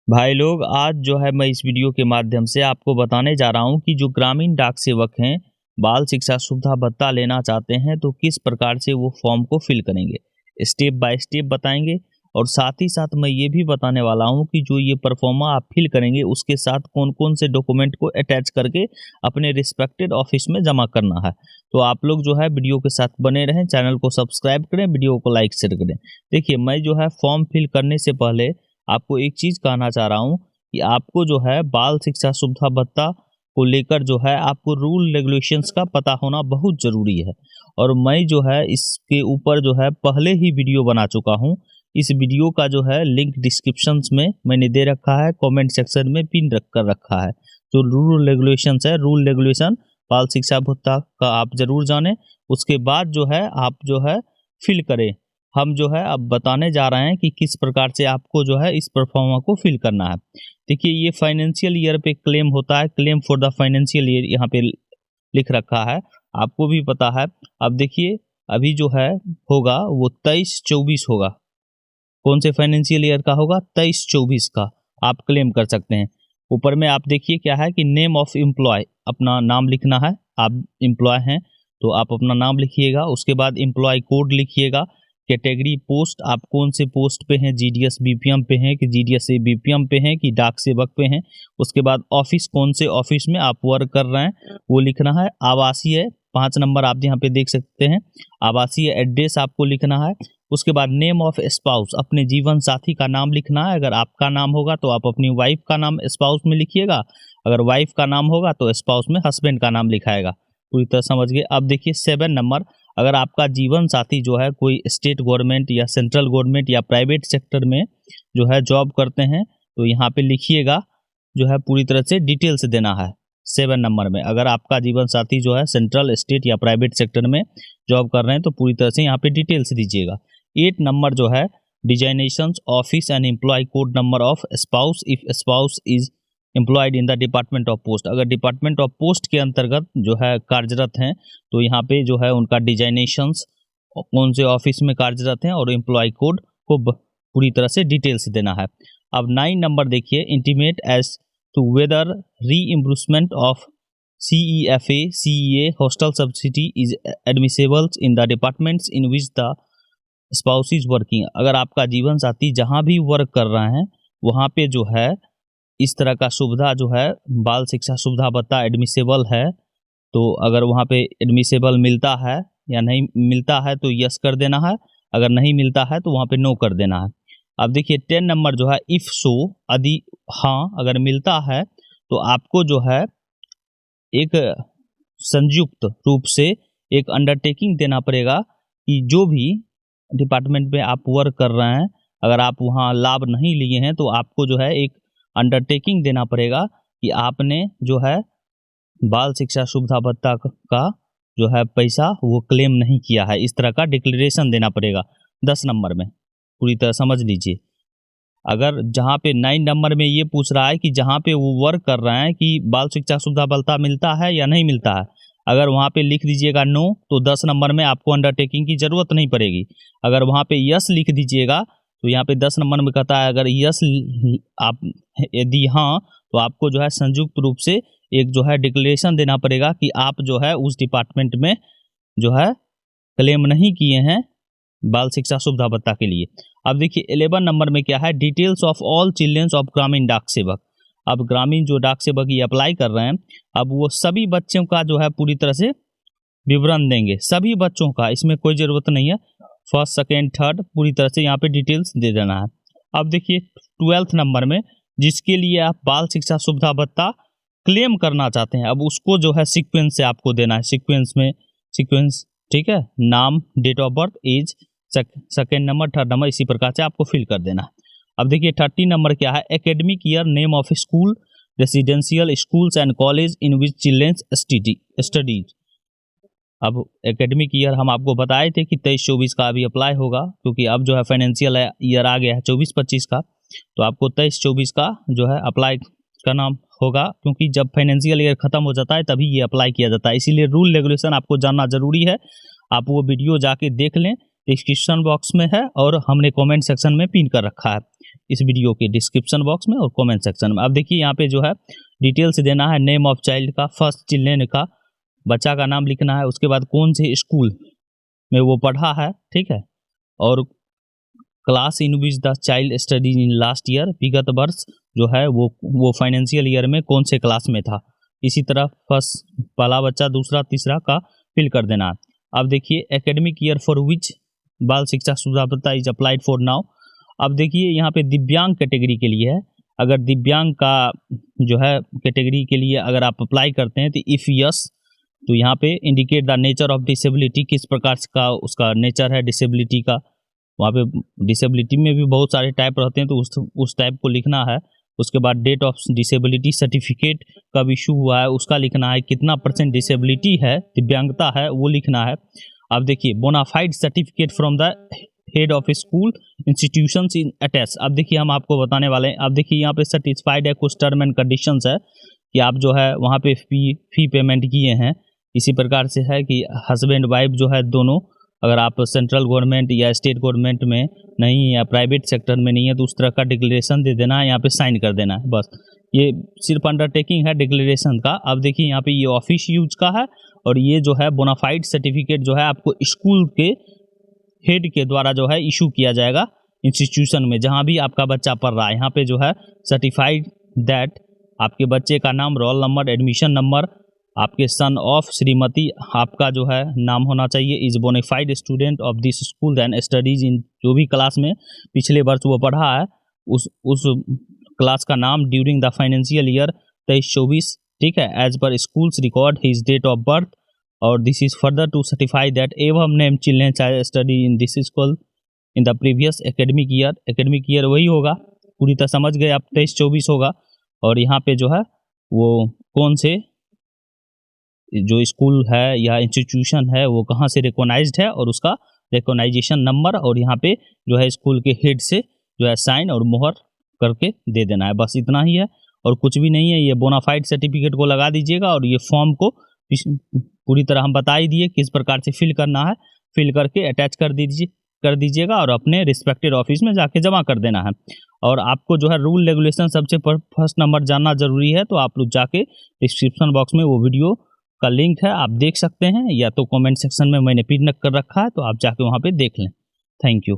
भाई लोग, आज जो है मैं इस वीडियो के माध्यम से आपको बताने जा रहा हूँ कि जो ग्रामीण डाक सेवक हैं, बाल शिक्षा सुविधा भत्ता लेना चाहते हैं तो किस प्रकार से वो फॉर्म को फिल करेंगे। स्टेप बाय स्टेप बताएंगे और साथ ही साथ मैं ये भी बताने वाला हूँ कि जो ये परफॉर्मा आप फिल करेंगे उसके साथ कौन कौन से डॉक्यूमेंट को अटैच करके अपने रिस्पेक्टेड ऑफिस में जमा करना है। तो आप लोग जो है वीडियो के साथ बने रहें, चैनल को सब्सक्राइब करें, वीडियो को लाइक शेयर करें। देखिए, मैं जो है फॉर्म फिल करने से पहले आपको एक चीज़ कहना चाह रहा हूँ कि आपको जो है बाल शिक्षा सुविधा भत्ता को लेकर जो है आपको रूल रेगुलेशंस का पता होना बहुत ज़रूरी है। और मैं जो है इसके ऊपर जो है पहले ही वीडियो बना चुका हूँ। इस वीडियो का जो है लिंक डिस्क्रिप्शंस में मैंने दे रखा है, कमेंट सेक्शन में पिन कर रखा है। जो रूल रेगुलेशंस है, रूल रेगुलेशन बाल शिक्षा भत्ता का आप ज़रूर जानें। उसके बाद जो है आप जो है फिल करें। हम जो है अब बताने जा रहे हैं कि किस प्रकार से आपको जो है इस परफॉर्मा को फिल करना है। देखिए, ये फाइनेंशियल ईयर पे क्लेम होता है, claim for the financial year यहाँ पे लिख रखा है, आपको भी पता है। अब देखिए, अभी जो है होगा वो 23-24 होगा। कौन से फाइनेंशियल ईयर का होगा? 23-24 का आप क्लेम कर सकते हैं। ऊपर में आप देखिए क्या है कि नेम ऑफ एम्प्लॉय, अपना नाम लिखना है। आप एम्प्लॉय हैं तो आप अपना नाम लिखिएगा। उसके बाद एम्प्लॉय कोड लिखिएगा। कैटेगरी पोस्ट, आप कौन से पोस्ट पे हैं, जीडीएस बीपीएम पे हैं कि जीडीएस से बीपीएम पे हैं कि डाक सेवक पे हैं। उसके बाद ऑफिस, कौन से ऑफिस में आप वर्क कर रहे हैं वो लिखना है। आवासीय 5 नंबर आप यहाँ पे देख सकते हैं, आवासीय एड्रेस आपको लिखना है। उसके बाद नेम ऑफ स्पाउस, अपने जीवन साथी का नाम लिखना है। अगर आपका नाम होगा तो आप अपनी वाइफ का नाम स्पाउस में लिखिएगा, अगर वाइफ का नाम होगा तो स्पाउस में हस्बैंड का नाम लिखाएगा। पूरी तरह समझ गए। अब देखिए 7 नंबर, अगर आपका जीवन साथी जो है कोई स्टेट गवर्नमेंट या सेंट्रल गवर्नमेंट या प्राइवेट सेक्टर में जो है जॉब करते हैं तो यहाँ पे लिखिएगा, जो है पूरी तरह से डिटेल्स देना है 7 नंबर में। अगर आपका जीवन साथी जो है सेंट्रल, स्टेट या प्राइवेट सेक्टर में जॉब कर रहे हैं तो पूरी तरह से यहाँ पे डिटेल्स दीजिएगा। 8 नंबर जो है designations office and employ code number of spouse if spouse is employed in the department of post, अगर डिपार्टमेंट ऑफ पोस्ट के अंतर्गत जो है कार्यरत हैं तो यहाँ पे जो है उनका डिजाइनेशंस कौन से ऑफिस में कार्यरत हैं और एम्प्लॉय कोड को पूरी तरह से डिटेल्स देना है। अब 9 नंबर देखिए, intimate as to whether reimbursement of CEFA CEA hostel subsidy is admissible in the departments in which the spouse is working, अगर आपका जीवन साथी जहाँ भी वर्क कर रहे हैं वहाँ पे जो है इस तरह का सुविधा जो है बाल शिक्षा सुविधा भत्ता एडमिसेबल है, तो अगर वहाँ पे एडमिसेबल मिलता है या नहीं मिलता है तो यस कर देना है, अगर नहीं मिलता है तो वहाँ पे नो कर देना है। अब देखिए 10 नंबर जो है इफ़ सो, यदि हाँ अगर मिलता है तो आपको जो है एक संयुक्त रूप से एक अंडरटेकिंग देना पड़ेगा कि जो भी डिपार्टमेंट में आप वर्क कर रहे हैं, अगर आप वहाँ लाभ नहीं लिए हैं तो आपको जो है एक अंडरटेकिंग देना पड़ेगा कि आपने जो है बाल शिक्षा सुविधा भत्ता का जो है पैसा वो क्लेम नहीं किया है। इस तरह का डिक्लेरेशन देना पड़ेगा 10 नंबर में, पूरी तरह समझ लीजिए। अगर जहाँ पे 9 नंबर में ये पूछ रहा है कि जहाँ पे वो वर्क कर रहे हैं कि बाल शिक्षा सुविधा भत्ता मिलता है या नहीं मिलता है, अगर वहाँ पे लिख दीजिएगा नो तो 10 नंबर में आपको अंडरटेकिंग की ज़रूरत नहीं पड़ेगी। अगर वहाँ पे यस लिख दीजिएगा तो यहाँ पे 10 नंबर में कहता है अगर यस आप यदि हाँ तो आपको जो है संयुक्त रूप से एक जो है डिक्लेरेशन देना पड़ेगा कि आप जो है उस डिपार्टमेंट में जो है क्लेम नहीं किए हैं बाल शिक्षा सुविधा भत्ता के लिए। अब देखिए 11 नंबर में क्या है, details of all childrens of Gramin Dak सेवक। अब ग्रामीण जो डाक सेवक ये अप्लाई कर रहे हैं, अब वो सभी बच्चों का जो है पूरी तरह से विवरण देंगे, सभी बच्चों का, इसमें कोई ज़रूरत नहीं है फर्स्ट सेकेंड थर्ड, पूरी तरह से यहाँ पे डिटेल्स दे देना है। अब देखिए 12 नंबर में जिसके लिए आप बाल शिक्षा सुविधा भत्ता क्लेम करना चाहते हैं, अब उसको जो है सीक्वेंस से आपको देना है, सीक्वेंस में सीक्वेंस, ठीक है, नाम, date of birth, age, second number, third number, इसी प्रकार से आपको फिल कर देना है। अब देखिए 30 नंबर क्या है, academic year, name of school, residential schools and college in which childrens studies. अब एकेडमिक ईयर हम आपको बताए थे कि 23-24 का अभी अप्लाई होगा, क्योंकि अब जो है फाइनेंशियल ईयर आ गया है 24-25 का, तो आपको 23-24 का जो है अप्लाई करना होगा, क्योंकि जब फाइनेंशियल ईयर खत्म हो जाता है तभी ये अप्लाई किया जाता है। इसीलिए रूल रेगुलेशन आपको जानना जरूरी है। आप वो वीडियो जाके देख लें, डिस्क्रिप्शन बॉक्स में है और हमने कमेंट सेक्शन में पिन कर रखा है। इस वीडियो के डिस्क्रिप्शन बॉक्स में और कमेंट सेक्शन में। अब देखिए यहाँ पे जो है डिटेल्स देना है, नेम ऑफ चाइल्ड का, फर्स्ट चिल्ड्रेन का, बच्चा का नाम लिखना है, उसके बाद कौन से स्कूल में वो पढ़ा है, ठीक है, और class in which the child studies in last year, विगत वर्ष जो है वो फाइनेंशियल ईयर में कौन से क्लास में था। इसी तरह फर्स्ट पहला बच्चा, दूसरा, तीसरा का फिल कर देना है। अब देखिए एकेडमिक ईयर फॉर विच बाल शिक्षा सुविधा भत्ता इज अप्लाइड फॉर नाउ। अब देखिए यहाँ पे दिव्यांग कैटेगरी के लिए है, अगर दिव्यांग का जो है कैटेगरी के लिए अगर आप अप्लाई करते हैं तो इफ़ यस तो यहाँ पे indicate the nature of disability, किस प्रकार का उसका नेचर है डिसेबिलिटी का। वहाँ पे डिसेबिलिटी में भी बहुत सारे टाइप रहते हैं, तो उस टाइप को लिखना है। उसके बाद डेट ऑफ डिसेबिलिटी सर्टिफिकेट कब इशू हुआ है उसका लिखना है, कितना % डिसेबिलिटी है, दिव्यांगता है, वो लिखना है। अब देखिए bonafide certificate from the head of school institutions in attach. अब देखिए हम आपको बताने वाले हैं। अब देखिए यहाँ पे सेटिस्फाइड है, कुछ टर्म एंड कंडीशंस है कि आप जो है वहाँ पे फी पेमेंट किए हैं। इसी प्रकार से है कि हस्बैंड वाइफ जो है दोनों, अगर आप सेंट्रल गवर्नमेंट या स्टेट गवर्नमेंट में नहीं या प्राइवेट सेक्टर में नहीं है तो उस तरह का डिक्लेरेशन दे देना है, यहाँ पे साइन कर देना है, बस। ये सिर्फ अंडरटेकिंग है डिक्लेरेशन का। अब देखिए यहाँ पे ये ऑफिस यूज का है और ये जो है बोनाफाइड सर्टिफिकेट जो है आपको स्कूल के हेड के द्वारा जो है इशू किया जाएगा इंस्टीट्यूशन में जहाँ भी आपका बच्चा पढ़ रहा है। यहाँ पे जो है सर्टिफाइड दैट आपके बच्चे का नाम, रोल नंबर, एडमिशन नंबर, आपके सन ऑफ, श्रीमती, आपका जो है नाम होना चाहिए, is bonafide student of this school and studies in, जो भी क्लास में पिछले वर्ष वो पढ़ा है उस क्लास का नाम ड्यूरिंग द फाइनेंशियल ईयर 23-24, ठीक है, एज पर schools record his date of birth. और this is further to certify that एवं name children child study in this school in the previous academic year. Academic year वही होगा, पूरी तरह समझ गए आप, 23-24 होगा। और यहाँ पे जो है वो कौन से जो स्कूल है या इंस्टीट्यूशन है वो कहाँ से रिकॉग्नाइज्ड है और उसका रिकॉग्नाइजेशन नंबर, और यहाँ पे जो है स्कूल के हेड से जो है साइन और मोहर करके दे देना है, बस इतना ही है और कुछ भी नहीं है। ये बोनाफाइड सर्टिफिकेट को लगा दीजिएगा और ये फॉर्म को पूरी तरह हम बता ही दिए किस प्रकार से फिल करना है, फिल करके अटैच कर दीजिएगा और अपने रिस्पेक्टेड ऑफिस में जाके जमा कर देना है। और आपको जो है रूल रेगुलेशन सबसे फर्स्ट नंबर जानना जरूरी है, तो आप लोग जाके डिस्क्रिप्शन बॉक्स में वो वीडियो का लिंक है, आप देख सकते हैं, या तो कमेंट सेक्शन में मैंने पिन कर रखा है, तो आप जाके वहाँ पे देख लें। Thank you.